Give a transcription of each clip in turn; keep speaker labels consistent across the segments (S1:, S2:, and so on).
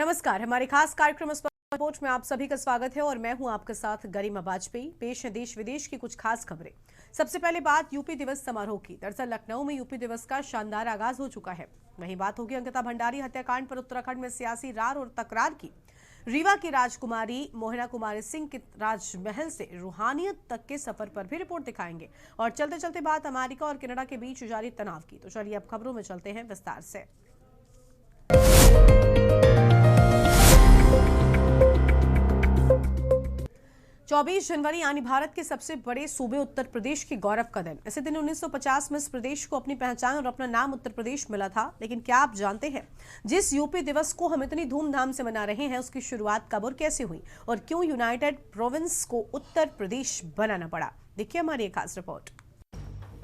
S1: नमस्कार, हमारे खास कार्यक्रम स्पोर्ट में आप सभी का स्वागत है और मैं हूं आपके साथ गरिमा वाजपेयी। पेश है देश विदेश की कुछ खास खबरें। सबसे पहले बात यूपी दिवस समारोह की। दरअसल लखनऊ में यूपी दिवस का शानदार आगाज हो चुका है। वहीं बात होगी अंकिता भंडारी हत्याकांड पर उत्तराखंड में सियासी रार और तकरार की। रीवा की राजकुमारी मोहिना कुमारी सिंह के राजमहल से रूहानियत तक के सफर पर भी रिपोर्ट दिखाएंगे। और चलते चलते बात अमेरिका और कनाडा के बीच जारी तनाव की। तो चलिए अब खबरों में चलते हैं विस्तार से। 24 जनवरी यानी भारत के सबसे बड़े सूबे उत्तर प्रदेश की गौरव का दिन। इसी दिन 1950 में इस प्रदेश को अपनी पहचान और अपना नाम उत्तर प्रदेश मिला था। लेकिन क्या आप जानते हैं जिस यूपी दिवस को हम इतनी धूमधाम से मना रहे हैं उसकी शुरुआत कब और कैसे हुई और क्यों यूनाइटेड प्रोविंस को उत्तर प्रदेश बनाना पड़ा? देखिए हमारी एक खास रिपोर्ट।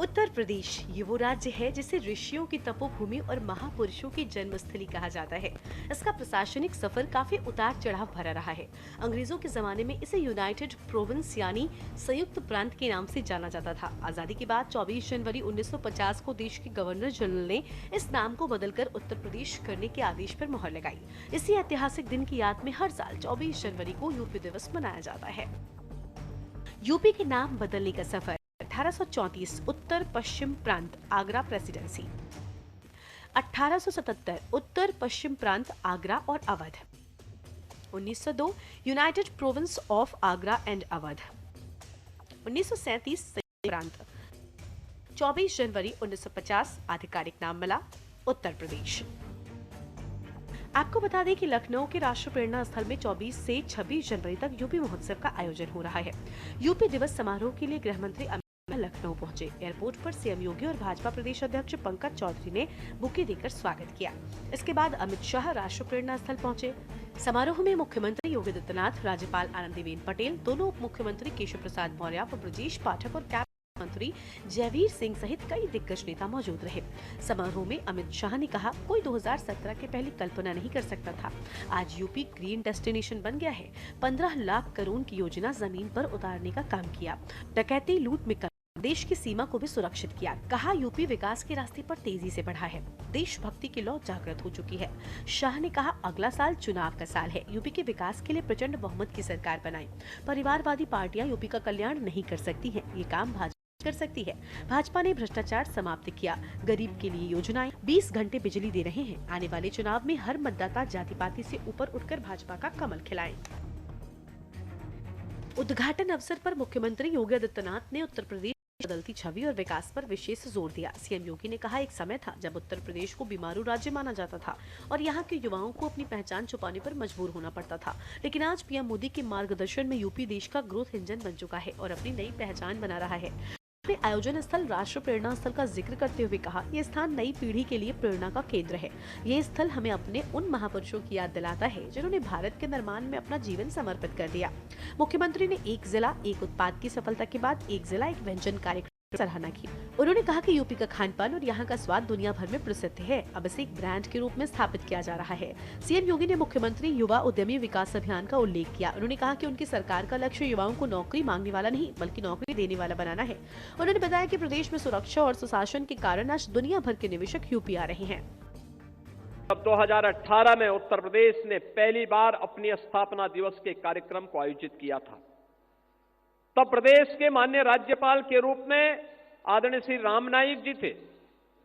S2: उत्तर प्रदेश ये वो राज्य है जिसे ऋषियों की तपोभूमि और महापुरुषों की जन्मस्थली कहा जाता है। इसका प्रशासनिक सफर काफी उतार चढ़ाव भरा रहा है। अंग्रेजों के जमाने में इसे यूनाइटेड प्रोविंस यानी संयुक्त प्रांत के नाम से जाना जाता था। आजादी के बाद 24 जनवरी 1950 को देश के गवर्नर जनरल ने इस नाम को बदलकर उत्तर प्रदेश करने के आदेश पर मोहर लगाई। इसी ऐतिहासिक दिन की याद में हर साल 24 जनवरी को यूपी दिवस मनाया जाता है। यूपी के नाम बदलने का सफर 1834 उत्तर पश्चिम प्रांत आगरा प्रेसिडेंसी, 1877 उत्तर पश्चिम प्रांत आगरा और Awadh, 1902 United province of Agra and Awadh, 1937 प्रांत, 24 जनवरी 1950 आधिकारिक नाम मिला उत्तर प्रदेश। आपको बता दें कि लखनऊ के राष्ट्र प्रेरणा स्थल में 24 से 26 जनवरी तक यूपी महोत्सव का आयोजन हो रहा है। यूपी दिवस समारोह के लिए गृह मंत्री लखनऊ पहुंचे। एयरपोर्ट पर सीएम योगी और भाजपा प्रदेश अध्यक्ष पंकज चौधरी ने बुके देकर स्वागत किया। इसके बाद अमित शाह राष्ट्र प्रेरणा स्थल पहुंचे। समारोह में मुख्यमंत्री योगी आदित्यनाथ, राज्यपाल आनंदीबेन पटेल, दोनों उप मुख्यमंत्री केशव प्रसाद मौर्य व ब्रजेश पाठक और कैबिनेट मंत्री जयवीर सिंह सहित कई दिग्गज नेता मौजूद रहे। समारोह में अमित शाह ने कहा, कोई 2017 के पहले कल्पना नहीं कर सकता था। आज यूपी ग्रीन डेस्टिनेशन बन गया है। 15 लाख करोड़ की योजना जमीन पर उतारने का काम किया। डकैती लूट में देश की सीमा को भी सुरक्षित किया। कहा, यूपी विकास के रास्ते पर तेजी से बढ़ा है। देशभक्ति की लौ जागृत हो चुकी है। शाह ने कहा, अगला साल चुनाव का साल है। यूपी के विकास के लिए प्रचंड बहुमत की सरकार बनाई। परिवारवादी पार्टियां यूपी का कल्याण नहीं कर सकती हैं। ये काम भाजपा कर सकती है। भाजपा ने भ्रष्टाचार समाप्त किया। गरीब के लिए योजनाएं, 20 घंटे बिजली दे रहे हैं। आने वाले चुनाव में हर मतदाता जाति पाति से ऊपर उठकर भाजपा का कमल खिलाए। उद्घाटन अवसर पर मुख्यमंत्री योगी आदित्यनाथ ने उत्तर प्रदेश बदलती छवि और विकास पर विशेष जोर दिया। सीएम योगी ने कहा, एक समय था जब उत्तर प्रदेश को बीमारू राज्य माना जाता था और यहाँ के युवाओं को अपनी पहचान छुपाने पर मजबूर होना पड़ता था। लेकिन आज पीएम मोदी के मार्गदर्शन में यूपी देश का ग्रोथ इंजन बन चुका है और अपनी नई पहचान बना रहा है। अपने आयोजन स्थल राष्ट्र प्रेरणा स्थल का जिक्र करते हुए कहा, यह स्थान नई पीढ़ी के लिए प्रेरणा का केंद्र है। ये स्थल हमें अपने उन महापुरुषों की याद दिलाता है जिन्होंने भारत के निर्माण में अपना जीवन समर्पित कर दिया। मुख्यमंत्री ने एक जिला एक उत्पाद की सफलता के बाद एक जिला एक व्यंजन कार्यक्रम सराहना की। उन्होंने कहा कि यूपी का खानपान और यहाँ का स्वाद दुनिया भर में प्रसिद्ध है। अब इसे एक ब्रांड के रूप में स्थापित किया जा रहा है। सीएम योगी ने मुख्यमंत्री युवा उद्यमी विकास अभियान का उल्लेख किया। उन्होंने कहा कि उनकी सरकार का लक्ष्य युवाओं को नौकरी मांगने वाला नहीं बल्कि नौकरी देने वाला बनाना है। उन्होंने बताया कि प्रदेश में सुरक्षा और सुशासन के कारण आज दुनिया भर के निवेशक यूपी आ रहे हैं।
S3: जब 2018 में उत्तर प्रदेश ने पहली बार अपनी स्थापना दिवस के कार्यक्रम को आयोजित किया था, तब प्रदेश के माननीय राज्यपाल के रूप में आदरणीय श्री राम नाईक जी थे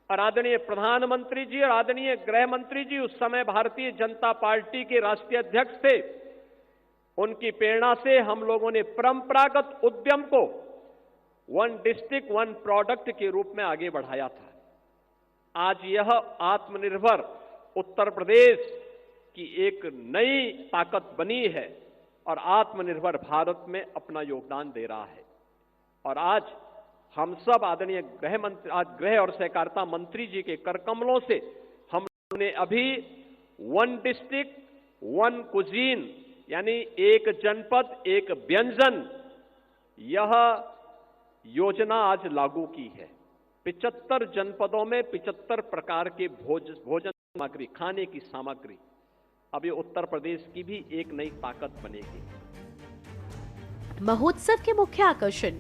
S3: और आदरणीय प्रधानमंत्री जी और आदरणीय गृह मंत्री जी उस समय भारतीय जनता पार्टी के राष्ट्रीय अध्यक्ष थे। उनकी प्रेरणा से हम लोगों ने परंपरागत उद्यम को वन डिस्ट्रिक्ट वन प्रोडक्ट के रूप में आगे बढ़ाया था। आज यह आत्मनिर्भर उत्तर प्रदेश की एक नई ताकत बनी है और आत्मनिर्भर भारत में अपना योगदान दे रहा है। और आज हम सब आदरणीय गृह और सहकारिता मंत्री जी के करकमलों से हम लोगों ने अभी वन डिस्ट्रिक्ट वन कुजीन यानी एक जनपद एक व्यंजन, यह योजना आज लागू की है। 75 जनपदों में 75 प्रकार के भोजन सामग्री, खाने की सामग्री। अब ये उत्तर प्रदेश की भी एक नई ताकत बनेगी।
S2: महोत्सव के मुख्य आकर्षण।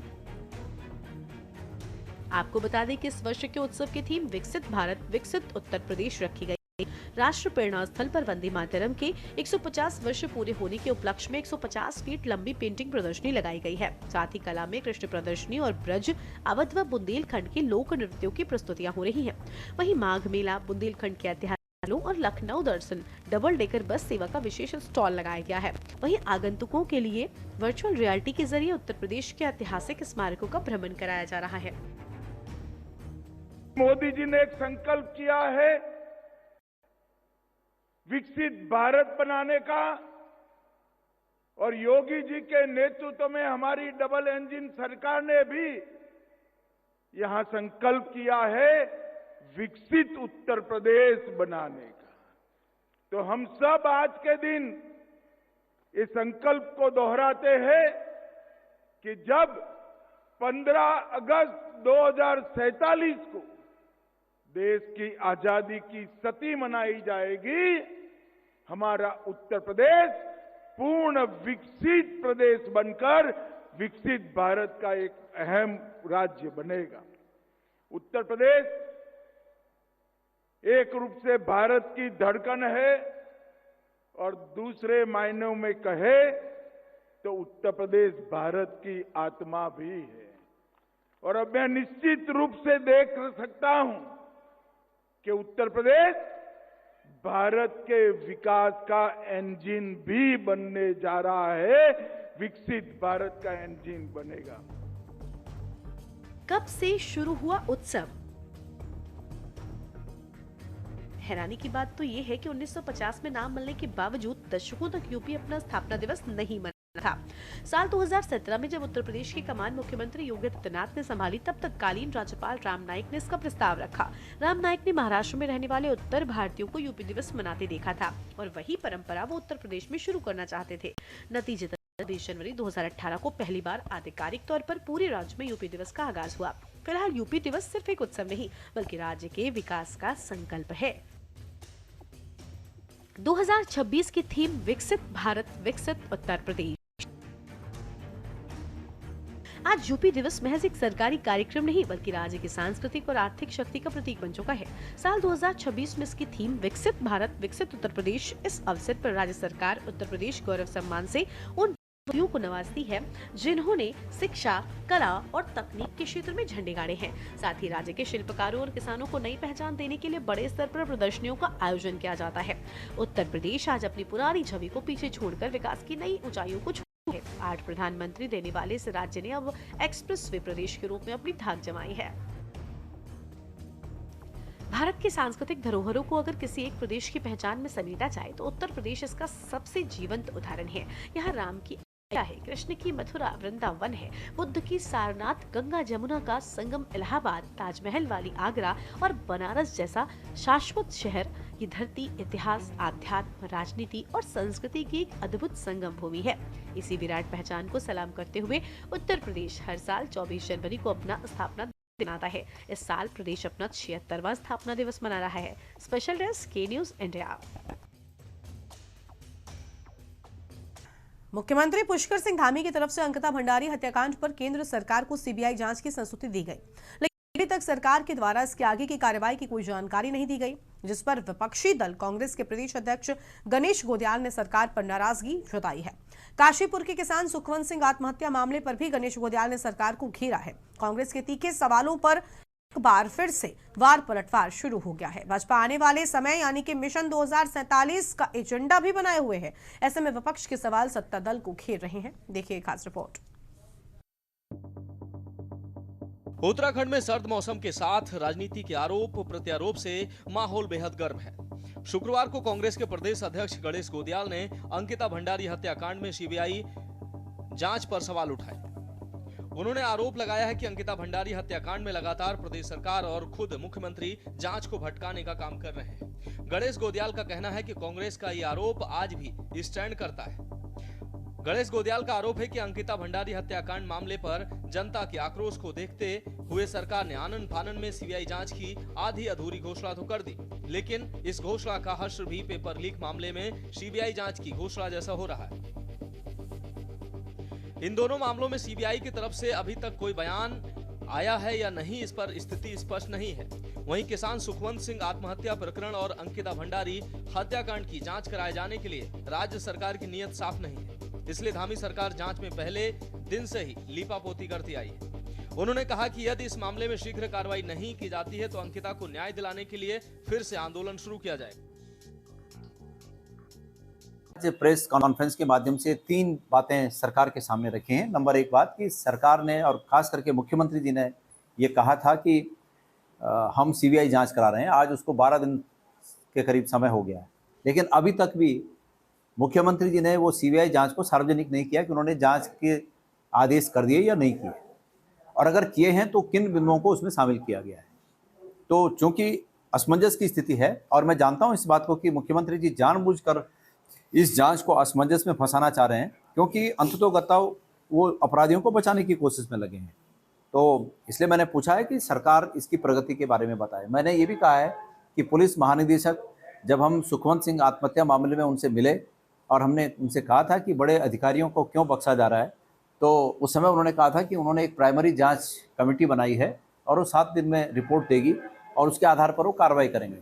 S2: आपको बता दें कि इस वर्ष के उत्सव की थीम विकसित भारत विकसित उत्तर प्रदेश रखी गई। राष्ट्र प्रेरणा स्थल पर वंदे मातरम के 150 वर्ष पूरे होने के उपलक्ष्य में 150 फीट लंबी पेंटिंग प्रदर्शनी लगाई गई है। साथ ही कला में कृष्ण प्रदर्शनी और ब्रज, अवध व बुंदेलखंड के लोक नृत्यों की प्रस्तुतियां हो रही हैं। वहीं माघ मेला, बुंदेलखंड के ऐतिहासिक और लखनऊ दर्शन डबल डेकर बस सेवा का विशेष स्टॉल लगाया गया है। वहीं आगंतुकों के लिए वर्चुअल रियलिटी के जरिए उत्तर प्रदेश के ऐतिहासिक स्मारकों का भ्रमण कराया जा रहा है।
S4: मोदी जी ने एक संकल्प किया है विकसित भारत बनाने का, और योगी जी के नेतृत्व में हमारी डबल इंजन सरकार ने भी यहां संकल्प किया है विकसित उत्तर प्रदेश बनाने का। तो हम सब आज के दिन इस संकल्प को दोहराते हैं कि जब 15 अगस्त 2047 को देश की आजादी की शती मनाई जाएगी, हमारा उत्तर प्रदेश पूर्ण विकसित प्रदेश बनकर विकसित भारत का एक अहम राज्य बनेगा। उत्तर प्रदेश एक रूप से भारत की धड़कन है, और दूसरे मायनों में कहे तो उत्तर प्रदेश भारत की आत्मा भी है। और अब मैं निश्चित रूप से देख सकता हूं कि उत्तर प्रदेश भारत के विकास का इंजन भी बनने जा रहा है, विकसित भारत का इंजन बनेगा।
S2: कब से शुरू हुआ उत्सव? हैरानी की बात तो ये है कि 1950 में नाम मिलने के बावजूद दशकों तक यूपी अपना स्थापना दिवस नहीं मना था। साल 2017 में जब उत्तर प्रदेश की कमान मुख्यमंत्री योगी आदित्यनाथ ने संभाली, तब तत्कालीन राज्यपाल राम नाईक ने इसका प्रस्ताव रखा। राम नाईक ने महाराष्ट्र में रहने वाले उत्तर भारतीयों को यूपी दिवस मनाते देखा था, और वही परंपरा वो उत्तर प्रदेश में शुरू करना चाहते थे। नतीजतन 20 जनवरी 2018 को पहली बार आधिकारिक तौर पर पूरे राज्य में यूपी दिवस का आगाज हुआ। फिलहाल यूपी दिवस सिर्फ एक उत्सव नहीं, बल्कि राज्य के विकास का संकल्प है। 2026 की थीम विकसित भारत, विकसित उत्तर प्रदेश। आज यूपी दिवस महज एक सरकारी कार्यक्रम नहीं, बल्कि राज्य की सांस्कृतिक और आर्थिक शक्ति का प्रतीक बन चुका है। साल 2026 में इसकी थीम विकसित भारत, विकसित उत्तर प्रदेश। इस अवसर पर राज्य सरकार उत्तर प्रदेश गौरव सम्मान से उन व्यक्तियों को नवाजती है जिन्होंने शिक्षा, कला और तकनीक के क्षेत्र में झंडे गाड़े हैं। साथ ही राज्य के शिल्पकारों और किसानों को नई पहचान देने के लिए बड़े स्तर पर प्रदर्शनियों का आयोजन किया जाता है। उत्तर प्रदेश आज अपनी पुरानी छवि को पीछे छोड़कर विकास की नई ऊंचाइयों को छू है। 8 प्रधानमंत्री देने वाले इस राज्य ने अब एक्सप्रेस वे प्रदेश के रूप में अपनी धाक जमाई है। भारत की सांस्कृतिक धरोहरों को अगर किसी एक प्रदेश की पहचान में समेटा जाए तो उत्तर प्रदेश इसका सबसे जीवंत उदाहरण है। यहाँ राम की है, कृष्ण की मथुरा वृंदावन है, बुद्ध की सारनाथ, गंगा जमुना का संगम इलाहाबाद, ताजमहल वाली आगरा और बनारस जैसा शाश्वत शहर। ये धरती इतिहास, आध्यात्म, राजनीति और संस्कृति की एक अद्भुत संगम भूमि है। इसी विराट पहचान को सलाम करते हुए उत्तर प्रदेश हर साल 24 जनवरी को अपना स्थापना दिवस मनाता है। इस साल प्रदेश अपना 76वां स्थापना दिवस मना रहा है। स्पेशल डेस्क के न्यूज इंडिया।
S1: मुख्यमंत्री पुष्कर सिंह धामी की तरफ से अंकिता भंडारी हत्याकांड पर केंद्र सरकार को सीबीआई जांच की संस्तुति दी गई, लेकिन अभी तक सरकार के द्वारा इसके आगे की कार्रवाई की कोई जानकारी नहीं दी गई, जिस पर विपक्षी दल कांग्रेस के प्रदेश अध्यक्ष गणेश गोदियाल ने सरकार पर नाराजगी जताई है। काशीपुर के किसान सुखवंत सिंह आत्महत्या मामले पर भी गणेश गोदियाल ने सरकार को घेरा है। कांग्रेस के तीखे सवालों पर एक बार फिर से वार पलटवार शुरू हो गया है। भाजपा आने वाले समय यानी कि मिशन 2047 का एजेंडा भी बनाए हुए है। ऐसे में विपक्ष के सवाल सत्ता दल को घेर रहे हैं। देखिए एक खास रिपोर्ट।
S5: उत्तराखंड में सर्द मौसम के साथ राजनीति के आरोप प्रत्यारोप से माहौल बेहद गर्म है। शुक्रवार को कांग्रेस के प्रदेश अध्यक्ष गणेश गोदियाल ने अंकिता भंडारी हत्याकांड में सीबीआई जांच पर सवाल उठाए। उन्होंने आरोप लगाया है कि अंकिता भंडारी हत्याकांड में लगातार प्रदेश सरकार और खुद मुख्यमंत्री जांच को भटकाने का काम कर रहे हैं। गणेश गोदियाल का कहना है कि कांग्रेस का ये आरोप आज भी स्टैंड करता है। गणेश गोदियाल का आरोप है कि अंकिता भंडारी हत्याकांड मामले पर जनता के आक्रोश को देखते हुए सरकार ने आनन फानन में सीबीआई जांच की आधी अधूरी घोषणा तो कर दी, लेकिन इस घोषणा का हश्र भी पेपर लीक मामले में सीबीआई जांच की घोषणा जैसा हो रहा है। इन दोनों मामलों में सीबीआई की तरफ से अभी तक कोई बयान आया है या नहीं, इस पर स्थिति स्पष्ट नहीं है। वहीं किसान सुखवंत सिंह आत्महत्या प्रकरण और अंकिता भंडारी हत्याकांड की जांच कराए जाने के लिए राज्य सरकार की नीयत साफ नहीं है। इसलिए धामी सरकार जांच में पहले दिन से ही लीपापोती करती आई है। उन्होंने कहा कि यदि इस मामले में शीघ्र कार्रवाई नहीं की जाती है तो अंकिता को न्याय दिलाने के लिए फिर से आंदोलन शुरू किया जाएगा।
S6: प्रेस कॉन्फ्रेंस के माध्यम से 3 बातें सरकार के सामने रखी हैं। नंबर 1 बात कि सरकार ने और खास करके मुख्यमंत्री जी ने ये कहा था कि हम सीबीआई जांच करा रहे हैं। आज उसको 12 दिन के करीब समय हो गया है, लेकिन अभी तक भी मुख्यमंत्री जी ने वो सीबीआई जांच को सार्वजनिक नहीं किया कि उन्होंने जांच के आदेश कर दिए या नहीं किए, और अगर किए हैं तो किन बिंदुओं को उसमें शामिल किया गया है। तो चूंकि असमंजस की स्थिति है, और मैं जानता हूं इस बात को कि मुख्यमंत्री जी जानबूझकर इस जांच को असमंजस में फंसाना चाह रहे हैं, क्योंकि अंततोगत्वा वो अपराधियों को बचाने की कोशिश में लगे हैं। तो इसलिए मैंने पूछा है कि सरकार इसकी प्रगति के बारे में बताए। मैंने ये भी कहा है कि पुलिस महानिदेशक, जब हम सुखवंत सिंह आत्महत्या मामले में उनसे मिले और हमने उनसे कहा था कि बड़े अधिकारियों को क्यों बख्शा जा रहा है, तो उस समय उन्होंने कहा था कि उन्होंने एक प्राइमरी जांच कमेटी बनाई है और वो 7 दिन में रिपोर्ट देगी और उसके आधार पर वो कार्रवाई करेंगे।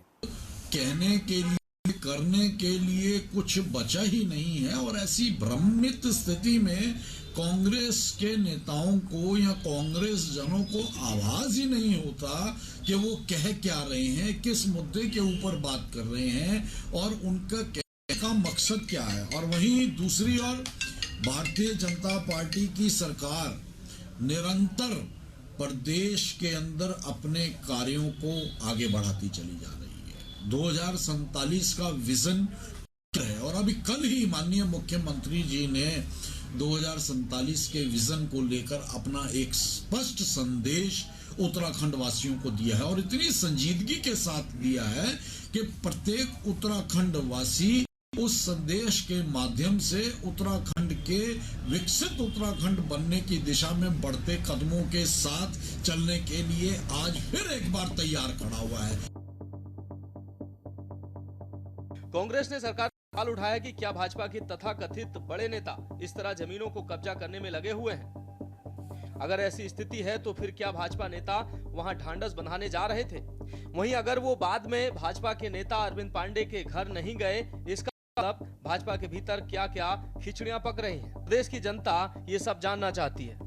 S7: कहने के लिए करने के लिए कुछ बचा ही नहीं है, और ऐसी भ्रमित स्थिति में कांग्रेस के नेताओं को या कांग्रेस जनों को आवाज ही नहीं होता कि वो कह क्या रहे हैं, किस मुद्दे के ऊपर बात कर रहे हैं और उनका कहने का मकसद क्या है। और वहीं दूसरी ओर भारतीय जनता पार्टी की सरकार निरंतर प्रदेश के अंदर अपने कार्यों को आगे बढ़ाती चली जा रही है। 2047 का विजन है, और अभी कल ही माननीय मुख्यमंत्री जी ने 2047 के विजन को लेकर अपना एक स्पष्ट संदेश उत्तराखंड वासियों को दिया है, और इतनी संजीदगी के साथ दिया है कि प्रत्येक उत्तराखंड वासी उस संदेश के माध्यम से उत्तराखंड के विकसित उत्तराखंड बनने की दिशा में बढ़ते कदमों के साथ चलने के लिए आज फिर एक बार तैयार खड़ा हुआ है।
S5: कांग्रेस ने सरकार पर सवाल उठाया कि क्या भाजपा के तथाकथित बड़े नेता इस तरह जमीनों को कब्जा करने में लगे हुए हैं। अगर ऐसी स्थिति है तो फिर क्या भाजपा नेता वहां ढांढस बंधाने जा रहे थे। वहीं अगर वो बाद में भाजपा के नेता अरविंद पांडे के घर नहीं गए, इसका मतलब भाजपा के भीतर क्या क्या खिचड़ियां पक रही हैं। प्रदेश की जनता ये सब जानना चाहती है।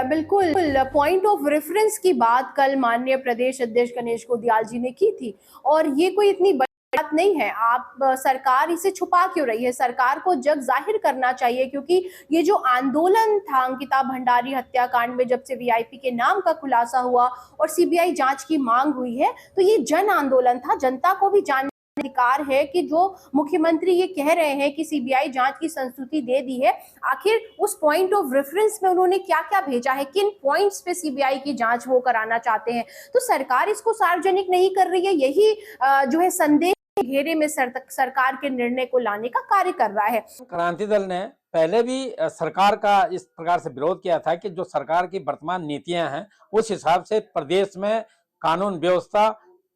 S8: बिल्कुल पॉइंट ऑफ रेफरेंस की बात कल माननीय प्रदेश अध्यक्ष गणेश गोदियाल जी ने की थी, और ये कोई इतनी बड़ी बात नहीं है। आप सरकार इसे छुपा क्यों रही है? सरकार को जग जाहिर करना चाहिए, क्योंकि ये जो आंदोलन था अंकिता भंडारी हत्याकांड में, जब से वीआईपी के नाम का खुलासा हुआ और सीबीआई जांच की मांग हुई है, तो ये जन आंदोलन था। जनता को भी जानने अधिकार है कि जो मुख्यमंत्री ये कह रहे हैं कि सीबीआई जांच की संस्तुति दे दी है, आखिर उस पॉइंट ऑफ रेफरेंस में उन्होंने क्या क्या भेजा है, किन पॉइंट्स पे सीबीआई की जांच वो कराना चाहते हैं। तो सरकार इसको सार्वजनिक नहीं कर रही है, यही जो है संदेह घेरे में सरकार के निर्णय को लाने का कार्य कर रहा है।
S9: क्रांति दल ने पहले भी सरकार का इस प्रकार से विरोध किया था कि जो सरकार की वर्तमान नीतियां हैं उस हिसाब से प्रदेश में कानून व्यवस्था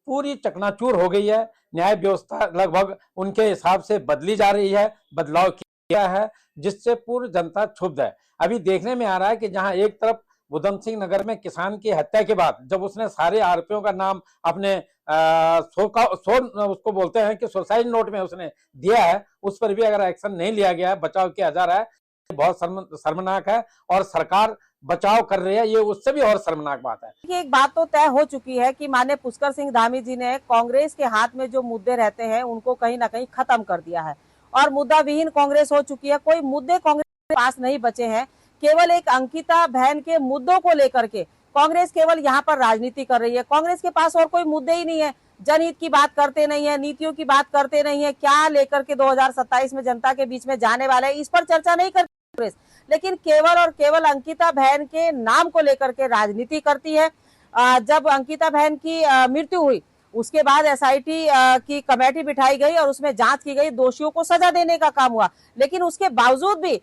S9: पूरी चकनाचूर हो गई है। न्याय व्यवस्था लगभग उनके हिसाब से बदली जा रही है, बदलाव किया है, जिससे पूरी जनता क्षुब्ध है। अभी देखने में आ रहा है कि जहां एक तरफ उधम सिंह नगर में किसान की हत्या के बाद जब उसने सारे आरोपियों का नाम अपने उसको बोलते हैं कि सुसाइड नोट में उसने दिया है, उस पर भी अगर एक्शन नहीं लिया गया है, बचाव किया जा रहा है, बहुत शर्मनाक है। और सरकार बचाव कर रही है, ये उससे भी और शर्मनाक बात है।
S10: एक बात तो तय हो चुकी है कि माननीय पुष्कर सिंह धामी जी ने कांग्रेस के हाथ में जो मुद्दे रहते हैं उनको कहीं ना कहीं खत्म कर दिया है, और मुद्दा विहीन कांग्रेस हो चुकी है। कोई मुद्दे कांग्रेस के पास नहीं बचे हैं। केवल एक अंकिता बहन के मुद्दों को लेकर के कांग्रेस केवल यहाँ पर राजनीति कर रही है। कांग्रेस के पास और कोई मुद्दे ही नहीं है। जनहित की बात करते नहीं है, नीतियों की बात करते नहीं है, क्या लेकर के 2027 में जनता के बीच में जाने वाले हैं, इस पर चर्चा नहीं करती कांग्रेस, लेकिन केवल और केवल अंकिता बहन के नाम को लेकर के राजनीति करती है। जब अंकिता बहन की मृत्यु हुई उसके बाद एसआईटी की कमेटी बिठाई गई और उसमें जांच की गई, दोषियों को सजा देने का काम हुआ, लेकिन उसके बावजूद भी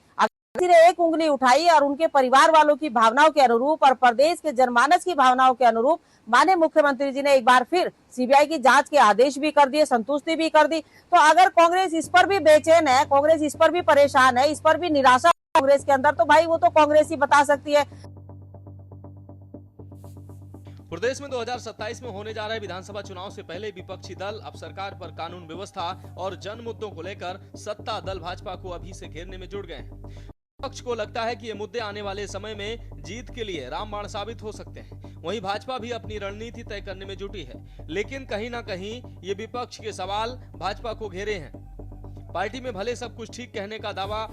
S10: किसी ने एक उंगली उठाई और उनके परिवार वालों की भावनाओं के अनुरूप और प्रदेश के जनमानस की भावनाओं के अनुरूप माननीय मुख्यमंत्री जी ने एक बार फिर सीबीआई की जांच के आदेश भी कर दिए, संतुष्टि भी कर दी। तो अगर कांग्रेस इस पर भी बेचैन है, कांग्रेस इस पर भी परेशान है, इस पर भी निराशा कांग्रेस के अंदर, तो भाई वो तो कांग्रेस ही बता सकती है।
S5: प्रदेश में 2027 में होने जा रहे विधानसभा चुनाव से पहले विपक्षी दल अब सरकार पर कानून व्यवस्था और जन मुद्दों को लेकर सत्ता दल भाजपा को अभी से घेरने में जुट गए हैं। विपक्ष को लगता है कि ये मुद्दे आने वाले समय में जीत के लिए रामबाण साबित हो सकते हैं। वहीं भाजपा भी अपनी रणनीति तय करने में जुटी है, लेकिन कहीं ना कहीं ये विपक्ष के सवाल भाजपा को घेरे हैं। पार्टी में भले सब कुछ ठीक कहने का दावा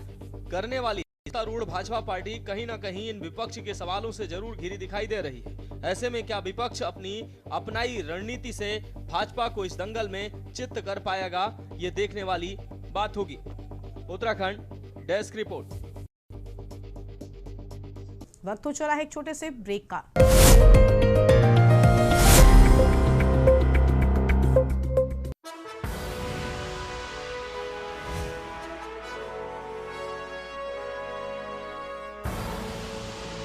S5: करने वाली सत्तारूढ़ भाजपा पार्टी कहीं ना कहीं इन विपक्ष के सवालों से जरूर घिरी दिखाई दे रही है। ऐसे में क्या विपक्ष अपनी अपनाई रणनीति से भाजपा को इस दंगल में चित्त कर पाएगा, ये देखने वाली बात होगी। Uttarakhand desk report.
S1: वक्त हो चला है एक छोटे से ब्रेक का।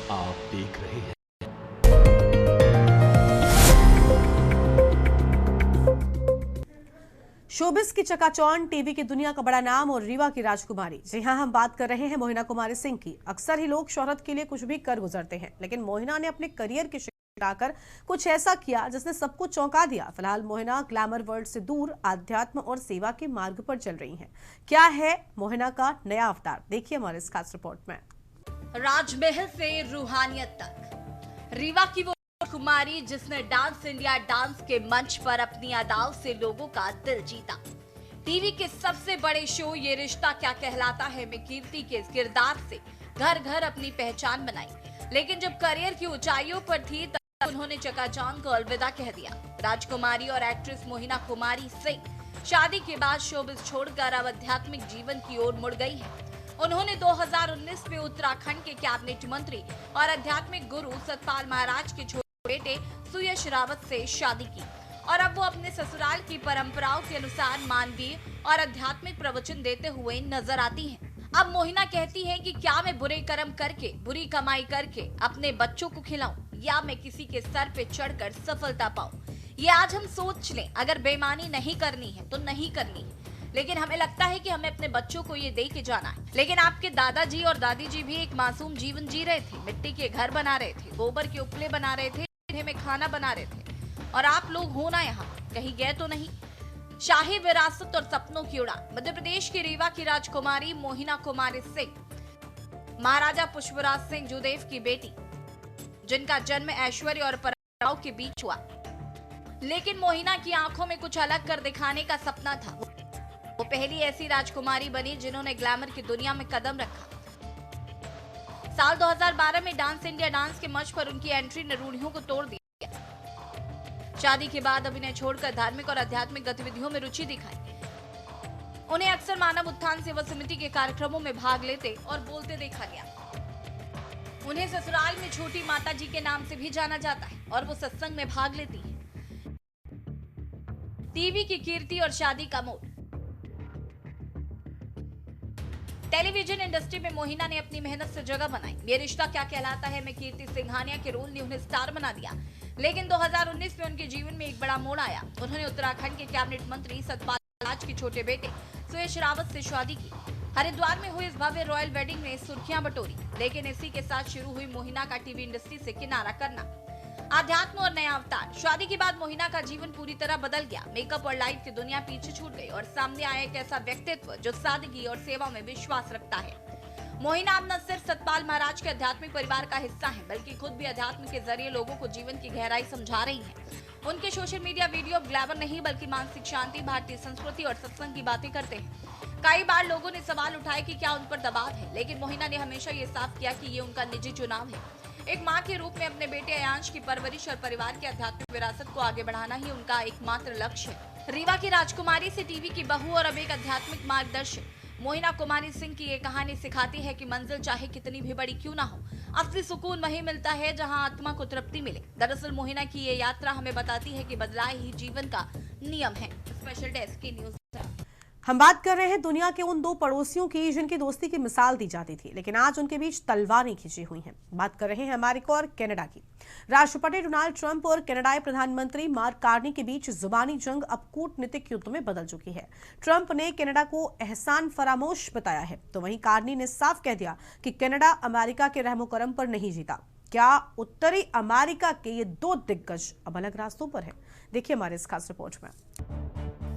S5: आप देख रहे हैं
S1: शोबिस की चकाचौंध, टीवी की दुनिया का बड़ा नाम और रीवा की राजकुमारी। जी हां, हम बात कर रहे हैं मोहिना कुमारी सिंह की। अक्सर ही लोग शोहरत के लिए कुछ भी कर गुजरते हैं, लेकिन मोहिना ने अपने करियर की कर कुछ ऐसा किया जिसने सबको चौंका दिया। फिलहाल मोहिना ग्लैमर वर्ल्ड से दूर आध्यात्म और सेवा के मार्ग पर चल रही हैं। क्या है मोहिना का नया अवतार, देखिए हमारे इस खास रिपोर्ट में।
S11: राजमहल से रूहानियत तक, रीवा की वो कुमारी जिसने डांस इंडिया डांस के मंच पर अपनी अदाओं से लोगों का दिल जीता। टीवी के सबसे बड़े शो ये रिश्ता क्या कहलाता है में कीर्ति के किरदार से घर घर अपनी पहचान बनाई, लेकिन जब करियर की ऊंचाइयों पर थी तब उन्होंने चकाचौंध को अलविदा कह दिया। राजकुमारी और एक्ट्रेस मोहिना कुमारी सिंह शादी के बाद शोबिस छोड़कर अब आध्यात्मिक जीवन की ओर मुड़ गई है। उन्होंने 2019 में उत्तराखंड के कैबिनेट मंत्री और आध्यात्मिक गुरु सतपाल महाराज के छोटे बेटे सुयश रावत से शादी की और अब वो अपने ससुराल की परंपराओं के अनुसार मानवीय और आध्यात्मिक प्रवचन देते हुए नजर आती हैं। अब मोहिना कहती हैं कि क्या मैं बुरे कर्म करके, बुरी कमाई करके अपने बच्चों को खिलाऊं या मैं किसी के सर पे चढ़कर सफलता पाऊं। ये आज हम सोच लें, अगर बेईमानी नहीं करनी है तो नहीं करनी है, लेकिन हमें लगता है कि हमें अपने बच्चों को ये दे के जाना है। लेकिन आपके दादाजी और दादी जी भी एक मासूम जीवन जी रहे थे, मिट्टी के घर बना रहे थे, गोबर के उपले बना रहे थे, में खाना बना रहे थे, और आप लोग हो ना यहाँ कहीं गए तो नहीं। शाही विरासत और सपनों की उड़ान। मध्य प्रदेश की रीवा की राजकुमारी मोहिना कुमारी सिंह महाराजा पुष्पराज सिंह जुदेव की बेटी, जिनका जन्म ऐश्वर्य और परंपराओं के बीच हुआ, लेकिन मोहिना की आंखों में कुछ अलग कर दिखाने का सपना था। वो पहली ऐसी राजकुमारी बनी जिन्होंने ग्लैमर की दुनिया में कदम रखा। साल 2012 में डांस इंडिया डांस के मंच पर उनकी एंट्री ने रूढ़ियों को तोड़ दिया। शादी के बाद अभिनय छोड़कर धार्मिक और आध्यात्मिक गतिविधियों में रुचि दिखाई। उन्हें अक्सर मानव उत्थान सेवा समिति के कार्यक्रमों में भाग लेते और बोलते देखा गया। उन्हें ससुराल में छोटी माता जी के नाम से भी जाना जाता है और वो सत्संग में भाग लेती है। टीवी की कीर्ति और शादी का मोड़। टेलीविजन इंडस्ट्री में मोहिना ने अपनी मेहनत से जगह बनाई। ये रिश्ता क्या कहलाता है में कीर्ति सिंघानिया के रोल ने उन्हें स्टार बना दिया, लेकिन 2019 में उनके जीवन में एक बड़ा मोड़ आया। उन्होंने उत्तराखंड के कैबिनेट मंत्री सतपाल महाराज के छोटे बेटे सुयश रावत से शादी की। हरिद्वार में हुई इस भव्य रॉयल वेडिंग ने सुर्खियां बटोरी, लेकिन इसी के साथ शुरू हुई मोहिना का टीवी इंडस्ट्री से किनारा करना। आध्यात्म और नया अवतार। शादी के बाद मोहिना का जीवन पूरी तरह बदल गया। मेकअप और लाइफ की दुनिया पीछे छूट गई और सामने आया एक ऐसा व्यक्तित्व जो सादगी और सेवा में विश्वास रखता है। मोहिना अब न सिर्फ सतपाल महाराज के आध्यात्मिक परिवार का हिस्सा है, बल्कि खुद भी अध्यात्म के जरिए लोगों को जीवन की गहराई समझा रही हैं। उनके सोशल मीडिया वीडियो ग्लैमर नहीं बल्कि मानसिक शांति, भारतीय संस्कृति और सत्संग की बातें करते हैं। कई बार लोगों ने सवाल उठाए कि क्या उन पर दबाव है, लेकिन मोहिना ने हमेशा ये साफ किया कि ये उनका निजी चुनाव है। एक मां के रूप में अपने बेटे अयांश की परवरिश और परिवार की आध्यात्मिक विरासत को आगे बढ़ाना ही उनका एकमात्र लक्ष्य है। रीवा की राजकुमारी से टीवी की बहू और अब एक आध्यात्मिक मार्गदर्शक मोहिना कुमारी सिंह की ये कहानी सिखाती है कि मंजिल चाहे कितनी भी बड़ी क्यों ना हो, असली सुकून वहीं मिलता है जहां आत्मा को तृप्ति मिले। दरअसल मोहिना की ये यात्रा हमें बताती है कि बदलाव ही जीवन का नियम है। स्पेशल डेस्क की न्यूज।
S1: हम बात कर रहे हैं दुनिया के उन दो पड़ोसियों की जिनकी दोस्ती की मिसाल दी जाती थी, लेकिन आज उनके बीच तलवारें खींची हुई हैं। बात कर रहे हैं अमेरिका और कनाडा की। राष्ट्रपति डोनाल्ड ट्रंप और कनाडाई प्रधानमंत्री मार्क कार्नी के बीच जुबानी जंग अब कूटनीतिक युद्ध में बदल चुकी है। ट्रंप ने कनाडा को एहसान फरामोश बताया है, तो वहीं कार्नी ने साफ कह दिया कि कनाडा अमेरिका के रहमो करम पर नहीं जीता। क्या उत्तरी अमेरिका के ये दो दिग्गज अब अलग रास्तों पर है? देखिए हमारे इस खास रिपोर्ट में।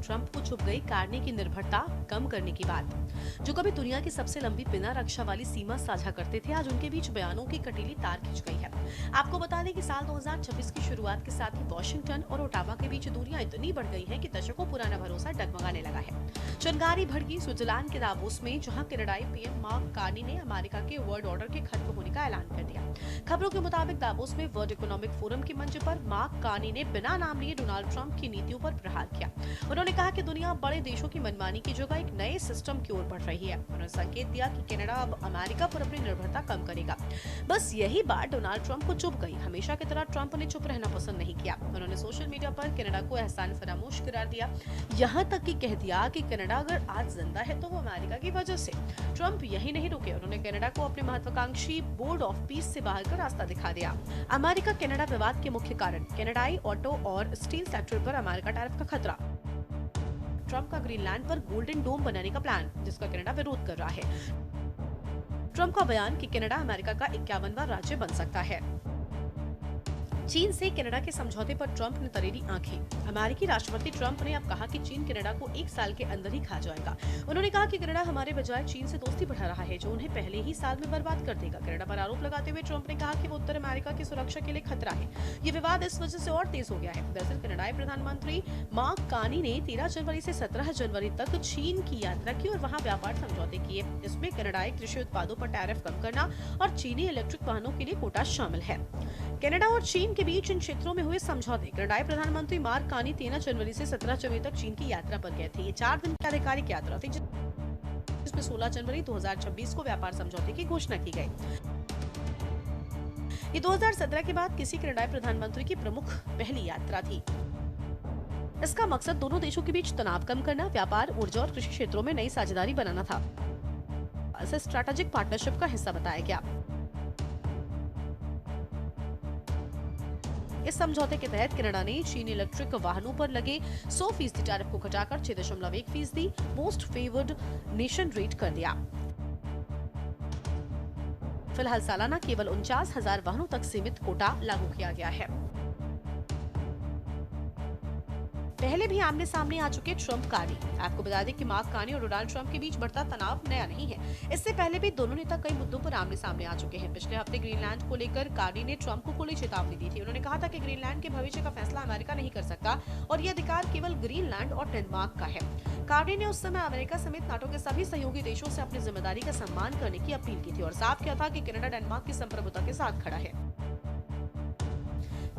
S2: ट्रंप को चुभ गई कार्नी की निर्भरता कम करने की बात। जो कभी दुनिया की सबसे लंबी बिना रक्षा वाली सीमा साझा करते थे, आज उनके बीच बयानों की कटीली तार खिंच गई है। आपको बता दें कि साल 2026 की शुरुआत के साथ ही वॉशिंगटन और ओटावा के बीच दूरियां इतनी बढ़ गई हैं कि दशकों पुराना भरोसा डगमगाने लगा है। चिंगारी भड़की स्विट्जरलैंड के दावोस में, जहां कनाडाई पीएम मार्क कार्नी ने अमेरिका के वर्ल्ड ऑर्डर के खत्म होने का ऐलान कर दिया। खबरों के मुताबिक दावोस में वर्ल्ड इकोनॉमिक फोरम के मंच पर मार्क कार्नी ने बिना नाम लिए डोनाल्ड ट्रंप की नीतियों पर प्रहार किया। उन्होंने कहा कि दुनिया बड़े देशों की मनमानी की जगह एक नए सिस्टम की ओर बढ़ रही है। उन्होंने संकेत दिया कि कनाडा अब अमेरिका पर अपनी निर्भरता कम करेगा। बस यही बात डोनाल्ड ट्रंप को चुभ गई। हमेशा की तरह ट्रंप ने चुप रहना पसंद नहीं किया। उन्होंने सोशल मीडिया पर कनाडा को एहसान फरामोश करार दिया। यहाँ तक कि कह दिया कि कनाडा अगर आज जिंदा है तो वो अमेरिका की वजह से। ट्रंप यही नहीं रुके, उन्होंने कनाडा को अपने महत्वाकांक्षी बोर्ड ऑफ पीस से बाहर का रास्ता दिखा दिया। अमेरिका कनाडा विवाद के मुख्य कारण कनाडाई ऑटो और स्टील सेक्टर पर अमेरिका टैरिफ का खतरा, ट्रंप का ग्रीनलैंड पर गोल्डन डोम बनाने का प्लान जिसका कनाडा विरोध कर रहा है, ट्रंप का बयान कि कनाडा अमेरिका का 51वां राज्य बन सकता है, चीन से कनाडा के समझौते पर ट्रंप ने तरेरी आंखें। अमेरिकी राष्ट्रपति ट्रंप ने अब कहा कि चीन कनाडा को 1 साल के अंदर ही खा जाएगा। उन्होंने कहा कि कनाडा हमारे बजाय चीन से दोस्ती बढ़ा रहा है, जो उन्हें पहले ही साल में बर्बाद कर देगा। कनाडा पर आरोप लगाते हुए ट्रंप ने कहा कि वो उत्तर अमेरिका की सुरक्षा के लिए खतरा है। ये विवाद इस वजह से और तेज हो गया है। दरअसल कनाडाई प्रधानमंत्री मार्क कार्नी ने 13 जनवरी से 17 जनवरी तक चीन की यात्रा की और वहाँ व्यापार समझौते किए। इसमें कनाडाई कृषि उत्पादों पर टैरिफ कम करना और चीनी इलेक्ट्रिक वाहनों के लिए कोटा शामिल है। कनाडा और चीन के बीच इन क्षेत्रों में हुए समझौते। कनाडाई प्रधानमंत्री मार्क कार्नी 13 जनवरी से 17 जनवरी तक चीन की यात्रा पर गए थे। ये 4 दिन की आधिकारिक यात्रा थी, जिसमें 16 जनवरी 2026 को व्यापार समझौते की घोषणा की गई। ये 2017 के बाद किसी कनाडाई प्रधानमंत्री की प्रमुख पहली यात्रा थी। इसका मकसद दोनों देशों के बीच तनाव कम करना, व्यापार, ऊर्जा और कृषि क्षेत्रों में नई साझेदारी बनाना था। इसे स्ट्रैटेजिक पार्टनरशिप का हिस्सा बताया गया। इस समझौते के तहत कनाडा ने चीनी इलेक्ट्रिक वाहनों पर लगे 100% टैरिफ को घटाकर 6.1% मोस्ट फेवर्ड नेशन रेट कर दिया। फिलहाल सालाना केवल 49,000 वाहनों तक सीमित कोटा लागू किया गया है। पहले भी आमने सामने आ चुके ट्रंप कार्नी। आपको बता दें कि मार्क कार्नी और डोनाल्ड ट्रंप के बीच बढ़ता तनाव नया नहीं है। इससे पहले भी दोनों नेता कई मुद्दों पर आमने सामने आ चुके हैं। पिछले हफ्ते ग्रीनलैंड को लेकर कार्नी ने ट्रंप को खुली चेतावनी दी थी। उन्होंने कहा था कि ग्रीनलैंड के भविष्य का फैसला अमेरिका नहीं कर सकता और ये अधिकार केवल ग्रीनलैंड और डेनमार्क का है। कार्नी ने उस समय अमेरिका समेत नाटो के सभी सहयोगी देशों से अपनी जिम्मेदारी का सम्मान करने की अपील की थी और साफ किया था कि कनाडा डेनमार्क की संप्रभुता के साथ खड़ा है।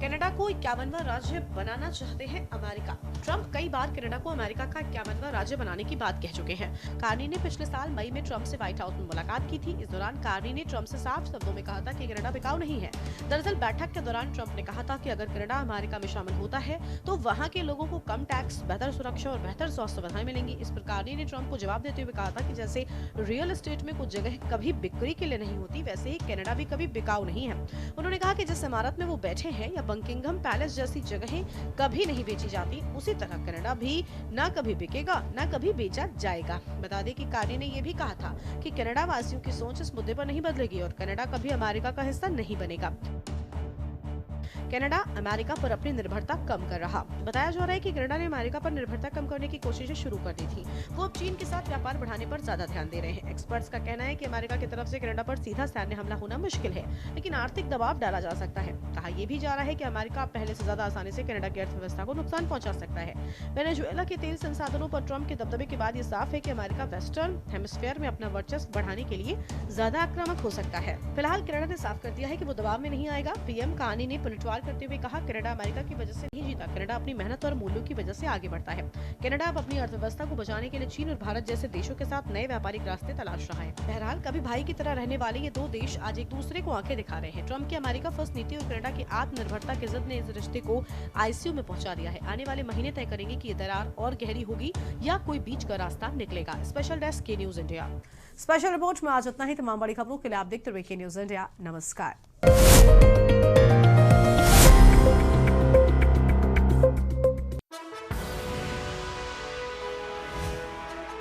S2: कनाडा को 51वां राज्य बनाना चाहते हैं अमेरिका। ट्रंप कई बार कनाडा को अमेरिका का 51वां राज्य बनाने की बात कह चुके हैं। कार्नी ने पिछले साल मई में ट्रंप से व्हाइट हाउस में मुलाकात की थी। इस दौरान कार्नी ने ट्रंप से साफ शब्दों में कहा था कि कनाडा बिकाऊ नहीं है। दरअसल बैठक के दौरान ट्रंप ने कहा था कि अगर कनाडा अमेरिका में शामिल होता है तो वहाँ के लोगों को कम टैक्स, बेहतर सुरक्षा और बेहतर स्वास्थ्य सुविधाएं मिलेंगी। इस पर कार्नी ने ट्रंप को जवाब देते हुए कहा था कि जैसे रियल एस्टेट में कुछ जगह कभी बिक्री के लिए नहीं होती, वैसे ही कनाडा भी कभी बिकाऊ नहीं है। उन्होंने कहा कि जिस इमारत में वो बैठे हैं या बकिंघम पैलेस जैसी जगहें कभी नहीं बेची जाती, उसी तरह कनाडा भी न कभी बिकेगा न कभी बेचा जाएगा। बता दें कि कार्नी ने यह भी कहा था कि कनाडा वासियों की सोच इस मुद्दे पर नहीं बदलेगी और कनाडा कभी अमेरिका का हिस्सा नहीं बनेगा। कनाडा अमेरिका पर अपनी निर्भरता कम कर रहा। बताया जा रहा है कि कनाडा ने अमेरिका पर निर्भरता कम करने की कोशिशें शुरू कर दी थी। वो अब चीन के साथ व्यापार बढ़ाने पर ज्यादा ध्यान दे रहे हैं। एक्सपर्ट्स का कहना है कि अमेरिका की तरफ से कनाडा पर सीधा सैन्य हमला होना मुश्किल है, लेकिन आर्थिक दबाव डाला जा सकता है। कहा यह भी जा रहा है कि अमेरिका पहले से ज्यादा आसानी से कनाडा की अर्थव्यवस्था को नुकसान पहुंचा सकता है। वेनेजुएला के तेल संसाधनों पर ट्रंप के दबदबे के बाद ये साफ है कि अमेरिका वेस्टर्न हेमिस्फीयर में अपना वर्चस्व बढ़ाने के लिए ज्यादा आक्रामक हो सकता है। फिलहाल कनाडा ने साफ कर दिया है कि वो दबाव में नहीं आएगा। पीएम कार्नी ने पलटवार इनकार करते हुए कहा, कनाडा अमेरिका की वजह से नहीं जीता, कनाडा अपनी मेहनत और मूल्यों की वजह से आगे बढ़ता है। कनाडा अब अपनी अर्थव्यवस्था को बचाने के लिए चीन और भारत जैसे देशों के साथ नए व्यापारिक रास्ते तलाश रहा है। बहरहाल कभी भाई की तरह रहने वाले ये दो देश आज एक दूसरे को आंखें दिखा रहे हैं। ट्रम्प की अमेरिका फर्स्ट नीति और कनाडा की आत्मनिर्भरता की जिद ने इस रिश्ते को आईसीयू में पहुंचा दिया है। आने वाले महीने तय करेंगे कि ये दरार और गहरी होगी या कोई बीच का रास्ता निकलेगा। स्पेशल डेस्क के न्यूज इंडिया।
S1: स्पेशल रिपोर्ट में आज इतना ही। तमाम बड़ी खबरों के लिए आप देखते रहिए के न्यूज इंडिया। नमस्कार।